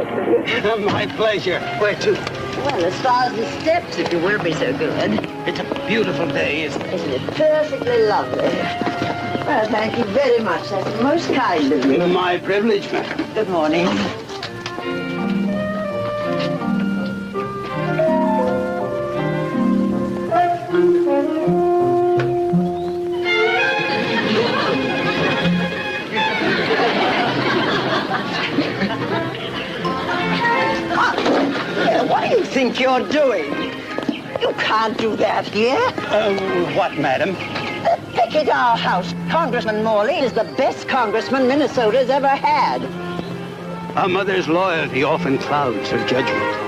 night with you. My pleasure. Where to? Well, as far as the steps, if you will be so good. It's a beautiful day, isn't it? Isn't it perfectly lovely? Well, thank you very much. That's most kind of you. My privilege, ma'am. Good morning. What do you think you're doing? You can't do that here. What, madam? Picket our house. Congressman Morley is the best congressman Minnesota's ever had. A mother's loyalty often clouds her judgment.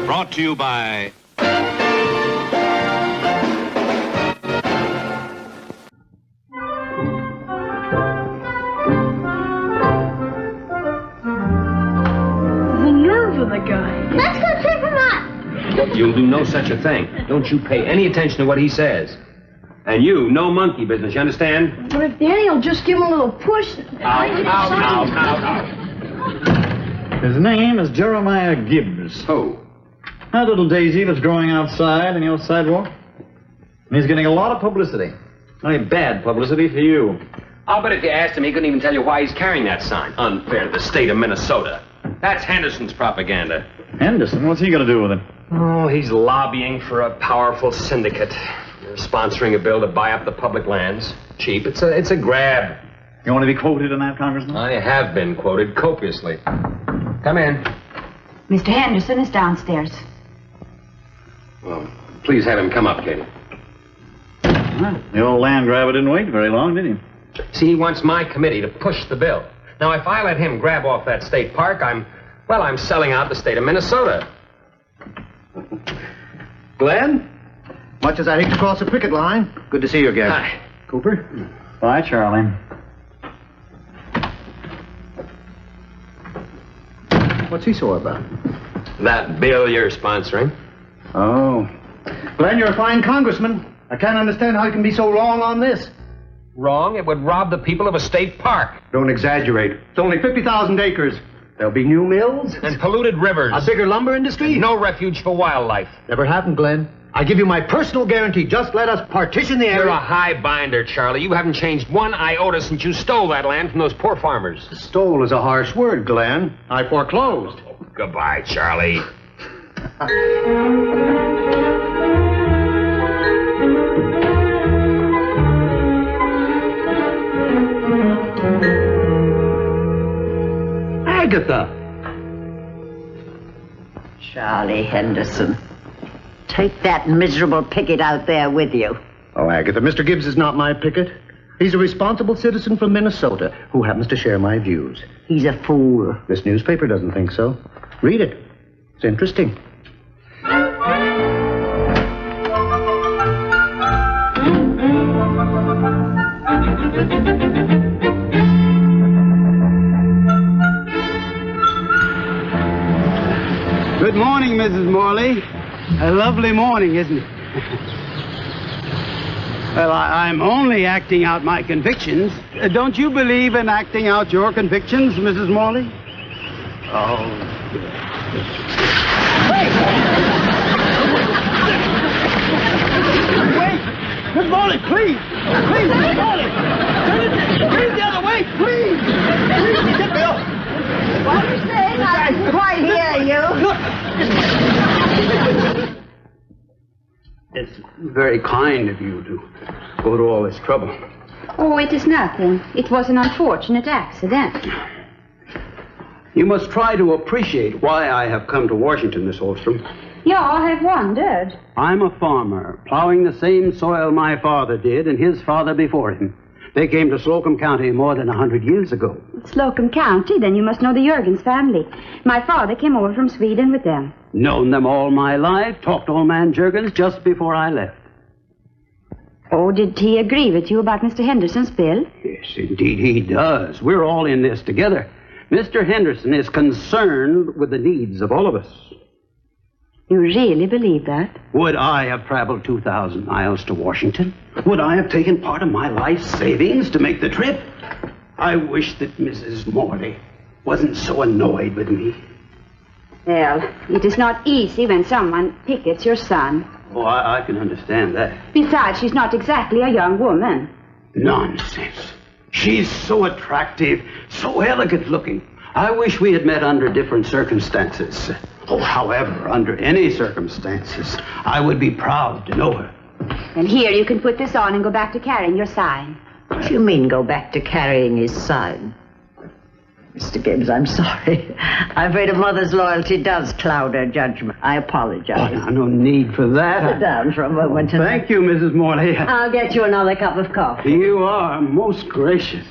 Brought to you by... The nerve of the guy. Let's go trip him up. You'll do no such a thing. Don't you pay any attention to what he says. And you, no monkey business, you understand? But if Danny will just give him a little push... Out. His name is Jeremiah Gibbs. Who? That little daisy that's growing outside on your sidewalk. And he's getting a lot of publicity. Only bad publicity for you. I'll bet if you asked him, he couldn't even tell you why he's carrying that sign. Unfair to the state of Minnesota. That's Henderson's propaganda. Henderson? What's he going to do with it? Oh, he's lobbying for a powerful syndicate. They're sponsoring a bill to buy up the public lands. Cheap. It's a grab. You want to be quoted in that, Congressman? I have been quoted copiously. Come in. Mr. Henderson is downstairs. Well, please have him come up, Katie. Well, the old land grabber didn't wait very long, did he? See, he wants my committee to push the bill. Now, if I let him grab off that state park, I'm selling out the state of Minnesota. Glen, much as I hate to cross the picket line, good to see you again. Hi. Cooper? Bye, Charlie. What's he sore about? That bill you're sponsoring. Oh. Glen, you're a fine congressman. I can't understand how you can be so wrong on this. Wrong? It would rob the people of a state park. Don't exaggerate. It's only 50,000 acres. There'll be new mills. And polluted rivers. A bigger lumber industry. And no refuge for wildlife. Never happened, Glen. I give you my personal guarantee. Just let us partition the area. You're a high binder, Charlie. You haven't changed one iota since you stole that land from those poor farmers. Stole is a harsh word, Glen. I foreclosed. Oh, goodbye, Charlie. Agatha. Charlie Henderson. Take that miserable picket out there with you. Oh, Agatha, Mr. Gibbs is not my picket. He's a responsible citizen from Minnesota who happens to share my views. He's a fool. This newspaper doesn't think so. Read it. It's interesting. Good morning, Mrs. Morley. A lovely morning, isn't it? Well, I'm only acting out my convictions. Don't you believe in acting out your convictions, Mrs. Morley? Oh. Wait! Miss Morley, please! Please, Miss Morley! Turn the other way, please! Please, get me off! What are you saying? I didn't quite hear you. It's very kind of you to go to all this trouble. Oh, it is nothing. It was an unfortunate accident. You must try to appreciate why I have come to Washington, Miss Holstrom. Yeah, I have wondered. I'm a farmer, plowing the same soil my father did and his father before him. They came to Slocum County more than 100 years ago. Slocum County? Then you must know the Jurgens family. My father came over from Sweden with them. Known them all my life. Talked to old man Jurgens just before I left. Oh, did he agree with you about Mr. Henderson's bill? Yes, indeed he does. We're all in this together. Mr. Henderson is concerned with the needs of all of us. You really believe that? Would I have traveled 2,000 miles to Washington? Would I have taken part of my life savings to make the trip? I wish that Mrs. Morley wasn't so annoyed with me. Well, it is not easy when someone pickets your son. Oh, I can understand that. Besides, she's not exactly a young woman. Nonsense. She's so attractive, so elegant looking. I wish we had met under different circumstances. Oh, however, under any circumstances, I would be proud to know her. And here you can put this on and go back to carrying your sign. What do you mean, go back to carrying his sign? Mr. Gibbs, I'm sorry. I'm afraid a mother's loyalty does cloud her judgment. I apologize. Oh, no need for that. Sit down for a moment. Thank you, Mrs. Morley. I'll get you another cup of coffee. You are most gracious.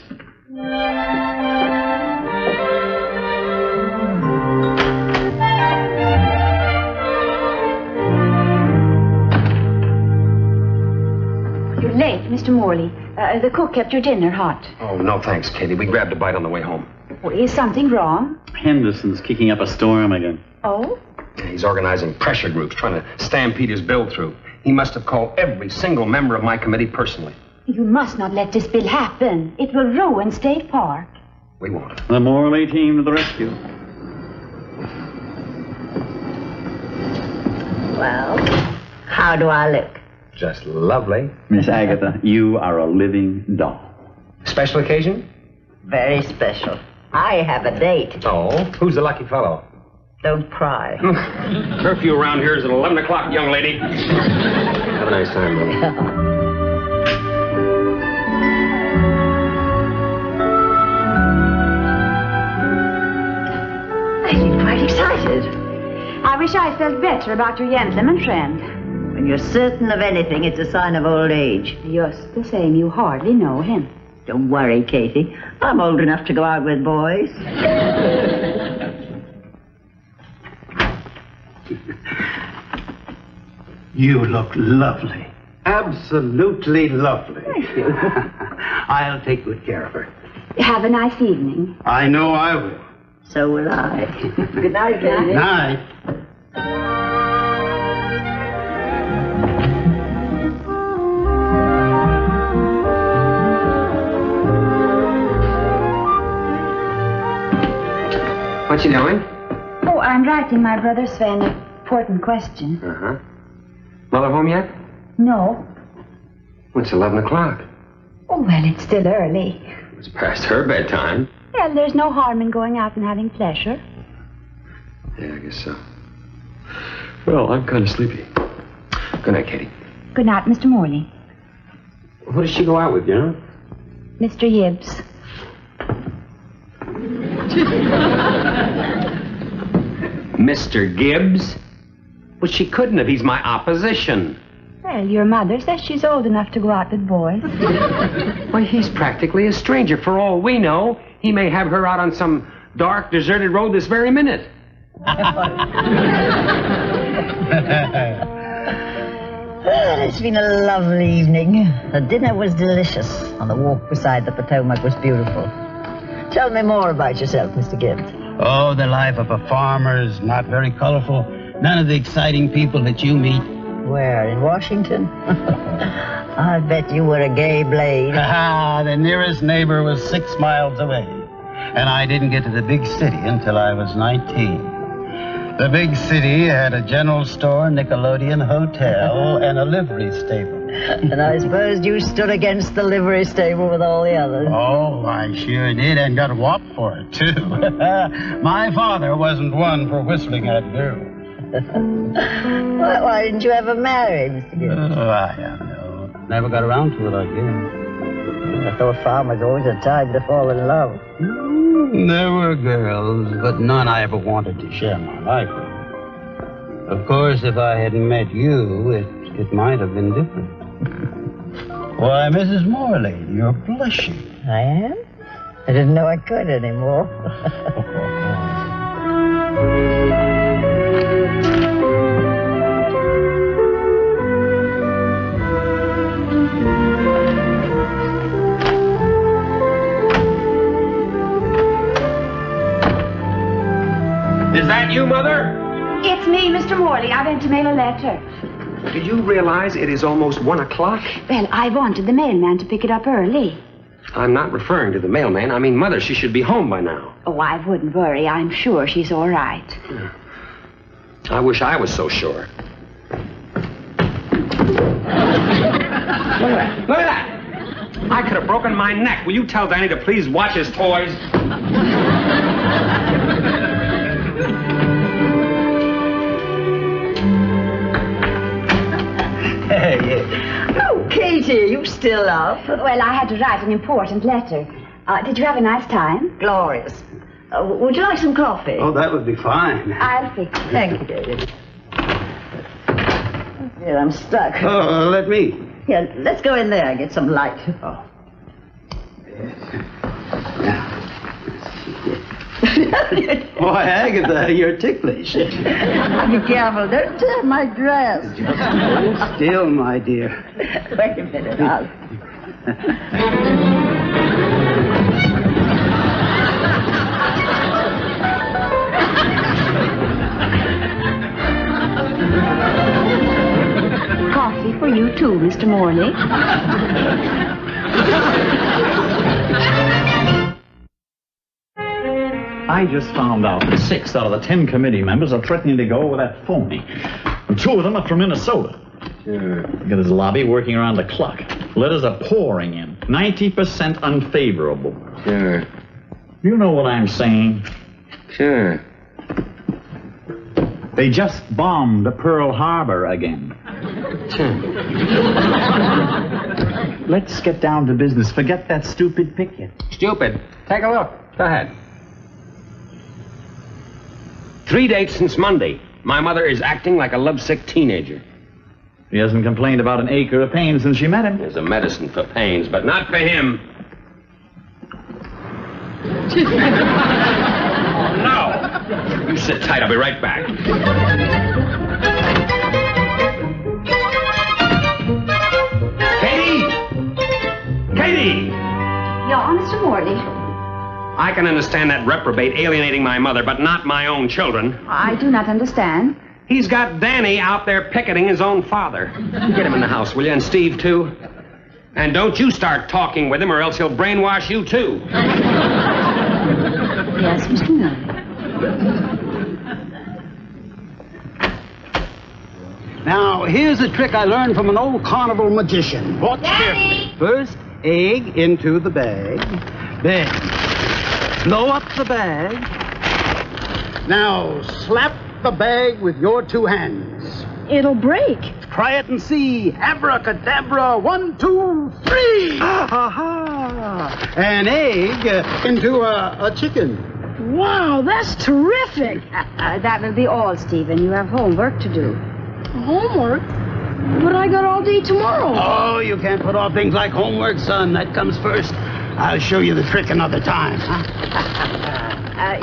You're late, Mr. Morley. The cook kept your dinner hot. Oh, no thanks, Katie. We grabbed a bite on the way home. Oh, is something wrong? Henderson's kicking up a storm again. Oh? He's organizing pressure groups, trying to stampede his bill through. He must have called every single member of my committee personally. You must not let this bill happen. It will ruin State Park. We won't. The Morley team to the rescue. Well, how do I look? Just lovely. Miss Agatha, you are a living doll. Special occasion? Very special. I have a date. Oh, who's the lucky fellow? Don't cry. Curfew around here is at 11 o'clock, young lady. Have a nice time, Lily. I feel quite excited. I wish I felt better about your gentleman friend. When you're certain of anything, it's a sign of old age. Just the same, you hardly know him. Don't worry, Katie. I'm old enough to go out with boys. You look lovely. Absolutely lovely. Thank you. I'll take good care of her. Have a nice evening. I know I will. So will I. Good night, Katie. Night. What you doing? Oh, I'm writing my brother Sven an important question. Uh-huh. Mother home yet? No. It's 11 o'clock. Oh, well, it's still early. It's past her bedtime. Well, there's no harm in going out and having pleasure. Yeah, I guess so. Well, I'm kind of sleepy. Good night, Katie. Good night, Mr. Morley. Who does she go out with, you know? Mr. Gibbs. Mr. Gibbs? Well, she couldn't have. He's my opposition. Well, your mother says she's old enough to go out with boys. Why, he's practically a stranger. For all we know, he may have her out on some dark, deserted road this very minute. Well, it's been a lovely evening. The dinner was delicious, and the walk beside the Potomac was beautiful. Tell me more about yourself, Mr. Gibbs. Oh, the life of a farmer is not very colorful. None of the exciting people that you meet. Where, in Washington? I bet you were a gay blade. The nearest neighbor was 6 miles away. And I didn't get to the big city until I was 19. The big city had a general store, Nickelodeon hotel, and a livery stable. And I suppose you stood against the livery stable with all the others. Oh, I sure did, and got whopped for it, too. My father wasn't one for whistling at girls. Why didn't you ever marry, Mr. Gibbs? Oh, I don't know. Never got around to it, I guess. I thought farmers always had time to fall in love. There were girls, but none I ever wanted to share my life with. Of course, if I had met you, it might have been different. Why, Mrs. Morley, you're blushing. I am? I didn't know I could anymore. Is that you, Mother? It's me, Mr. Morley. I went to mail a letter. Did you realize it is almost 1 o'clock? Well, I wanted the mailman to pick it up early. I'm not referring to the mailman. I mean, Mother, she should be home by now. Oh, I wouldn't worry. I'm sure she's all right. I wish I was so sure. Look at that! I could have broken my neck. Will you tell Danny to please watch his toys? Hey, Oh, Katie, you still up? Well, I had to write an important letter. Did you have a nice time? Glorious. Would you like some coffee? oh, that would be fine. I'll fix it. Thank you, David. Yeah, I'm stuck. Oh, let me. Here, let's go in there and get some light. Oh. Boy, Agatha, you're ticklish. Be careful, don't tear my dress. Just hold still, my dear. Wait a minute, I'll... Coffee for you, too, Mr. Morley. I just found out that 6 out of the 10 committee members are threatening to go with that phony. And 2 of them are from Minnesota. Sure. Look at his lobby working around the clock. Letters are pouring in. 90% unfavorable. Sure. You know what I'm saying? Sure. They just bombed Pearl Harbor again. Let's get down to business. Forget that stupid picket. Stupid. Take a look. Go ahead. 3 dates since Monday. My mother is acting like a lovesick teenager. He hasn't complained about an acre of pain since she met him. There's a medicine for pains, but not for him. Oh, no. You sit tight. I'll be right back. Katie! Katie! Yeah, Mr. Morley. I can understand that reprobate alienating my mother, but not my own children. I do not understand. He's got Danny out there picketing his own father. Get him in the house, will you? And Steve, too. And don't you start talking with him, or else he'll brainwash you, too. Yes, Mr. Morley. Now, here's a trick I learned from an old carnival magician. Watch carefully. First, egg into the bag. Then, blow up the bag. Now, slap the bag with your 2 hands. It'll break. Try it and see. Abracadabra, 1, 2, 3. Ha! An egg into a chicken. Wow, that's terrific. That will be all, Stephen. You have homework to do. Homework? But I got all day tomorrow. Oh, you can't put off things like homework, son. That comes first. I'll show you the trick another time.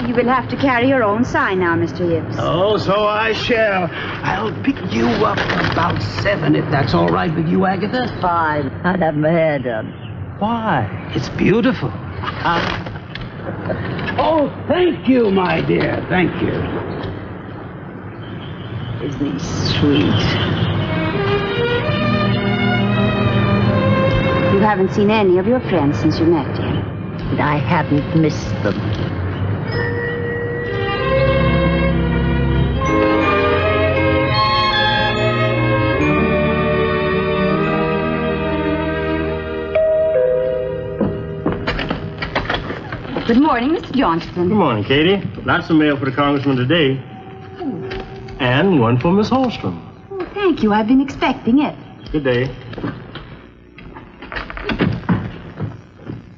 You will have to carry your own sign now, Mr. Hibbs. Oh, so I shall. I'll pick you up about 7, if that's all right with you, Agatha. Fine. I'd have my hair done. Why? It's beautiful. Oh, thank you, my dear. Thank you. Isn't he sweet? You haven't seen any of your friends since you met him. And I haven't missed them. Good morning, Mr. Johnston. Good morning, Katie. Lots of mail for the congressman today. And one for Miss Holstrom. Oh, thank you. I've been expecting it. Good day.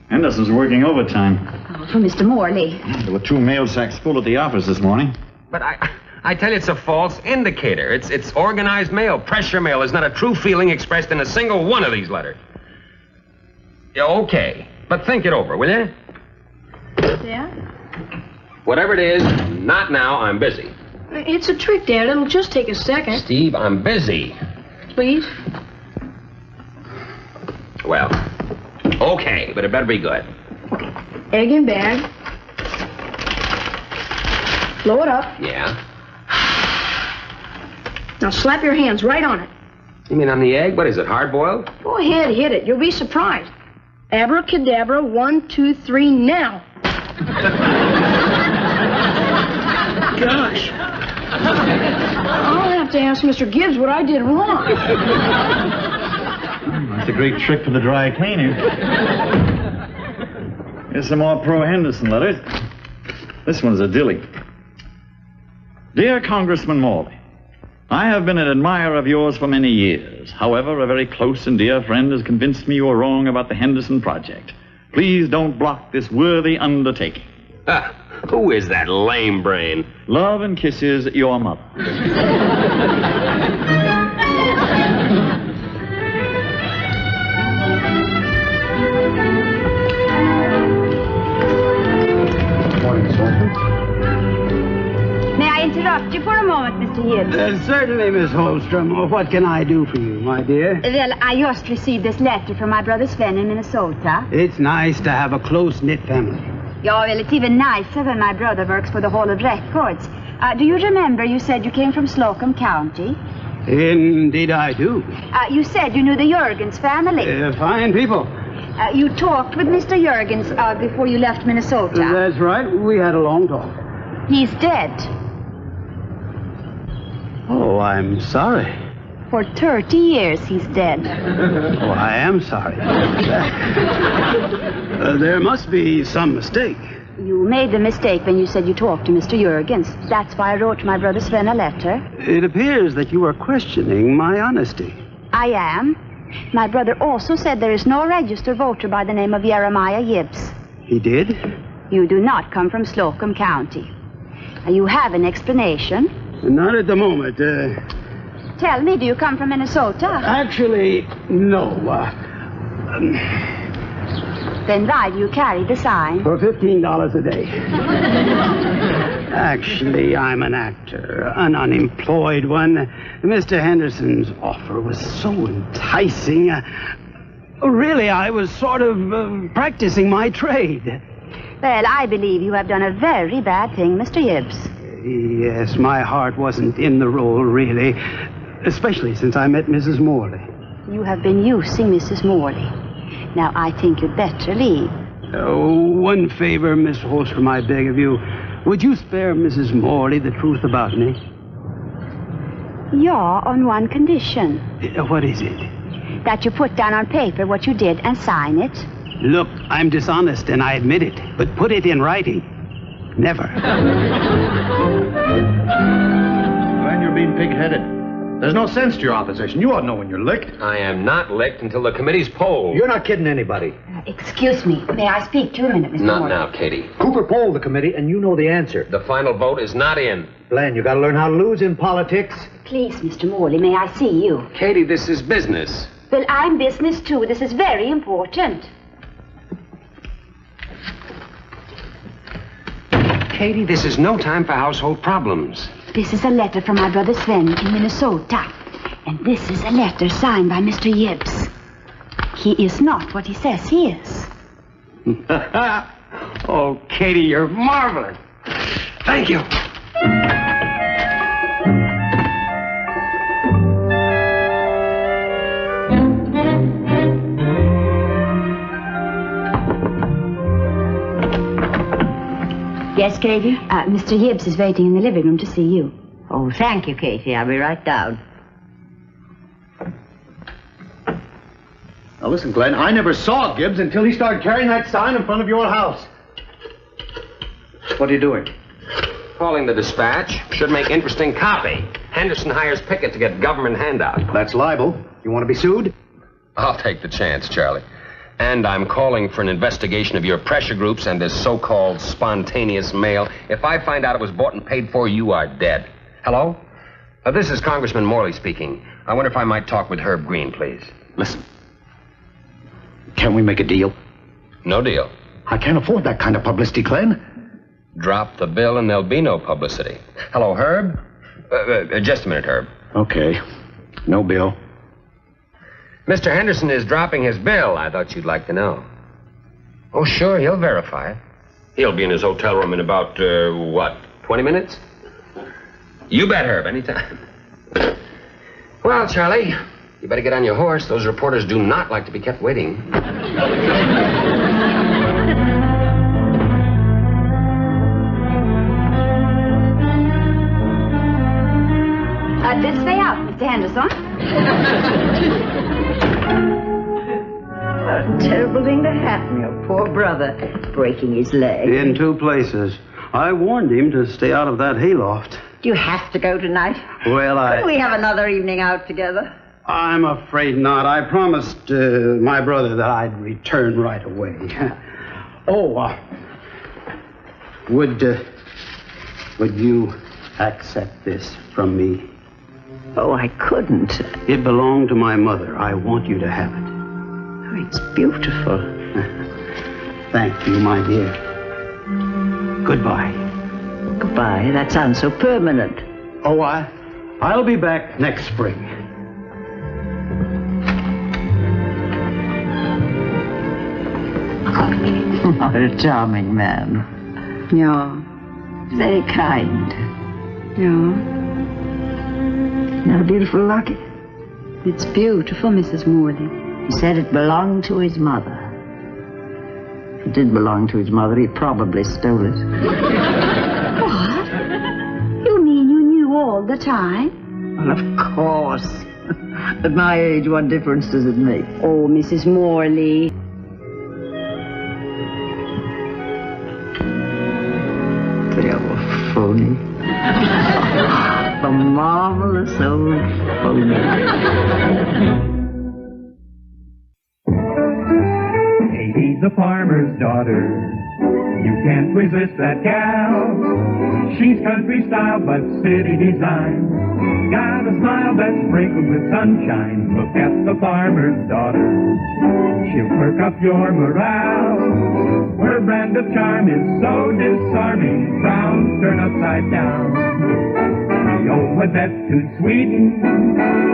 Henderson's working overtime. Oh, for Mr. Morley. There were 2 mail sacks full at the office this morning. But I tell you, it's a false indicator. It's organized mail. Pressure mail is not a true feeling expressed in a single one of these letters. Yeah, okay. But think it over, will you? Yeah? Whatever it is, not now. I'm busy. It's a trick, Dad. It'll just take a second. Steve, I'm busy. Please? Well, okay, but it better be good. Egg in bag. Blow it up. Yeah? Now slap your hands right on it. You mean on the egg? What is it, hard-boiled? Go ahead, hit it. You'll be surprised. Abracadabra, 1, 2, 3, now. Gosh. I'll have to ask Mr. Gibbs what I did wrong. That's a great trick for the dry cleaning. Here's some more pro-Henderson letters. This one's a dilly. Dear Congressman Morley, I have been an admirer of yours for many years. However, a very close and dear friend has convinced me you are wrong about the Henderson project. Please don't block this worthy undertaking. Who is that lame brain? Love and kisses, your mother. May I interrupt you for a moment, Mr. Gibbs? Certainly, Miss Holstrom. What can I do for you, my dear? Well, I just received this letter from my brother Sven in Minnesota. It's nice to have a close-knit family. Yeah, well, it's even nicer when my brother works for the Hall of Records. Do you remember you said you came from Slocum County? Indeed I do. You said you knew the Jurgens family. Fine people. You talked with Mr. Jurgens before you left Minnesota. That's right. We had a long talk. He's dead. Oh, I'm sorry. For 30 years, he's dead. Oh, I am sorry. There must be some mistake. You made the mistake when you said you talked to Mr. Jurgens. That's why I wrote my brother Sven a letter. It appears that you are questioning my honesty. I am. My brother also said there is no registered voter by the name of Jeremiah Gibbs. He did? You do not come from Slocum County. You have an explanation? Not at the moment. Tell me, do you come from Minnesota? Actually, no. Then why do you carry the sign? For $15 a day. Actually, I'm an actor, an unemployed one. Mr. Henderson's offer was so enticing. Really, I was sort of practicing my trade. Well, I believe you have done a very bad thing, Mr. Gibbs. Yes, my heart wasn't in the role, really. Especially since I met Mrs. Morley. You have been using Mrs. Morley. Now, I think you'd better leave. One favor, Miss Holstrom, I beg of you. Would you spare Mrs. Morley the truth about me? Yeah, on one condition. What is it? That you put down on paper what you did and sign it. Look, I'm dishonest, and I admit it. But put it in writing. Never. Glen, you're being pig-headed. There's no sense to your opposition. You ought to know when you're licked. I am not licked until the committee's polled. You're not kidding anybody. Excuse me. May I speak to you a minute, Mr. Not Morley? now, Katie. Cooper polled the committee, and you know the answer. The final vote is not in. Glen, you gotta learn how to lose in politics. Please, Mr. Morley, may I see you? Katie, this is business. Well, I'm business, too. This is very important. Katie, this is no time for household problems. This is a letter from my brother Sven in Minnesota. And this is a letter signed by Mr. Gibbs. He is not what he says he is. Oh, Katie, you're marvelous. Thank you. Yes, Katie? Mr. Gibbs is waiting in the living room to see you. Oh, thank you, Katie. I'll be right down. Now listen, Glen, I never saw Gibbs until he started carrying that sign in front of your house. What are you doing? Calling the dispatch. Should make interesting copy. Henderson hires Pickett to get government handout. That's libel. You want to be sued? I'll take the chance, Charlie. And I'm calling for an investigation of your pressure groups and this so-called spontaneous mail. If I find out it was bought and paid for, you are dead. Hello? This is Congressman Morley speaking. I wonder if I might talk with Herb Green, please. Listen. Can't we make a deal? No deal. I can't afford that kind of publicity, Glen. Drop the bill and there'll be no publicity. Hello, Herb? Just a minute, Herb. Okay. No bill. Mr. Henderson is dropping his bill. I thought you'd like to know. Oh, sure, he'll verify it. He'll be in his hotel room in about, 20 minutes? You bet, Herb, anytime. Well, Charlie, you better get on your horse. Those reporters do not like to be kept waiting. Did stay out, Mr. Henderson. What a terrible thing to happen. Your poor brother breaking his leg. In 2 places. I warned him to stay out of that hayloft. Do you have to go tonight? Well, Couldn't we have another evening out together? I'm afraid not. I promised my brother that I'd return right away. Would you accept this from me? Oh, I couldn't. It belonged to my mother. I want you to have it. Oh, it's beautiful. Thank you, my dear. Goodbye. Goodbye. That sounds so permanent. Oh, I'll be back next spring. What a charming man. Ja. Very kind. Ja. Not a beautiful locket? It's beautiful, Mrs. Morley. He said it belonged to his mother. If it did belong to his mother, he probably stole it. What? You mean you knew all the time? Well, of course. At my age, what difference does it make? Oh, Mrs. Morley. The old phony. The marvelous old phony. Katie's a farmer's daughter. You can't resist that gal. She's country style but city design. Got a smile that's sprinkled with sunshine. Look at the farmer's daughter. She'll perk up your morale. Her brand of charm is so disarming. Frowns turn upside down. The old Odette to Sweden.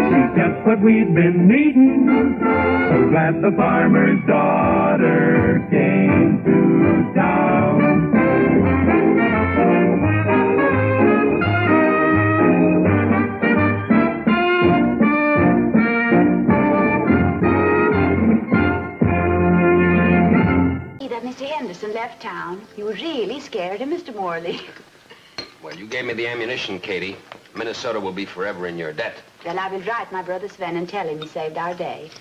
She's just what we've been needing. So glad the farmer's daughter came to town. That Mr. Henderson left town. You really scared him, Mr. Morley. Well, you gave me the ammunition, Katie. Minnesota will be forever in your debt. Well, I will write my brother Sven and tell him he saved our day.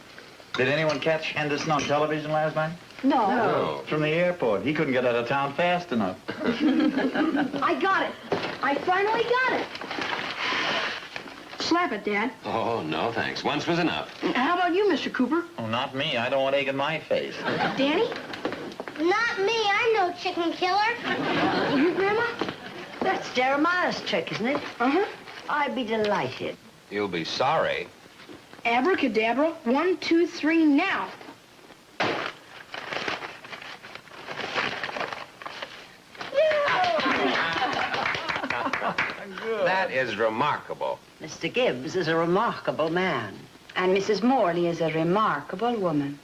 Did anyone catch Henderson on television last night? No. From the airport. He couldn't get out of town fast enough. I got it. I finally got it. Slap it, Dad. Oh, no, thanks. Once was enough. How about you, Mr. Cooper? Oh, not me. I don't want egg in my face. Danny? Not me. I'm no chicken killer. You, Grandma? That's Jeremiah's trick, isn't it? Uh-huh. I'd be delighted. You'll be sorry. Abracadabra. 1, 2, 3, now. That is remarkable. Mr. Gibbs is a remarkable man. And Mrs. Morley is a remarkable woman.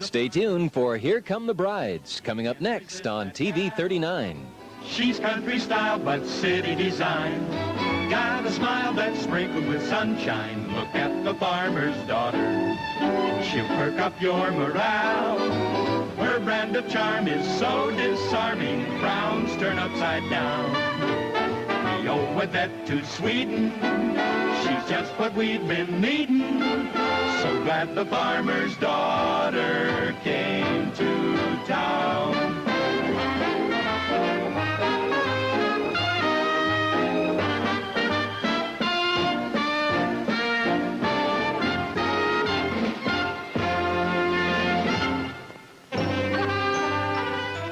Stay tuned for Here Come the Brides, coming up next on TV 39. She's country style but city design. Got a smile that's sprinkled with sunshine. Look at the farmer's daughter. She'll perk up your morale. Her brand of charm is so disarming. Frowns turn upside down. The old Odette to Sweden. She's just what we've been needing. So glad the farmer's daughter came to town.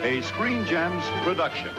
A Screen Gems production.